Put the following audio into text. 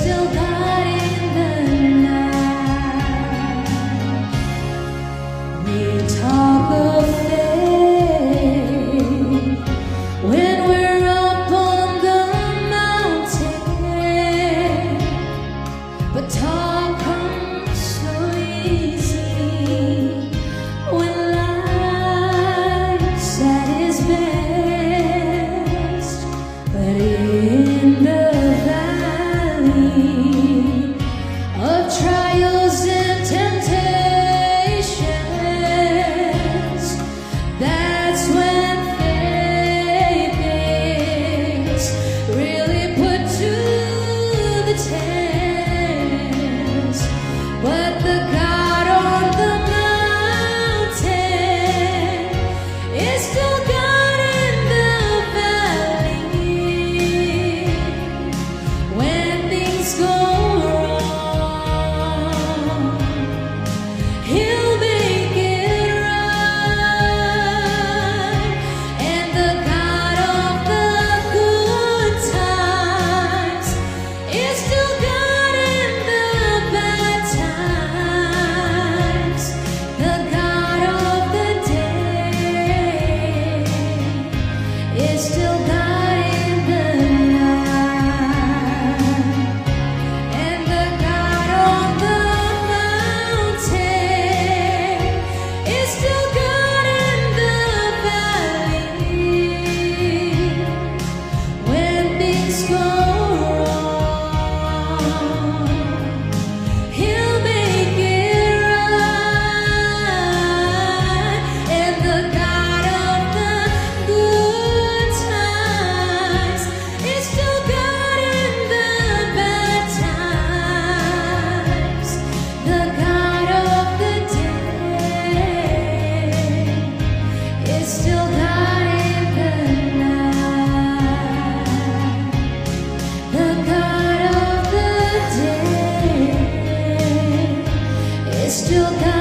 still God in the night. We talk of faith when we're up on the mountain, but talk comes so easy when life's at its best. But in the valley of trials and temptations, that's when faith is really put to the test. But the God on the mountain is still God in the valley. When things go wrong, He'll make it right. And the God of the good times is still God in the bad times. The God of the day is still God in the night. And the God on the mountain is still God in the valley. When things go wrong, He'll make it right. And the God of the good times is still God in the bad times. The God of the day is still God in the night. The God of the day is still God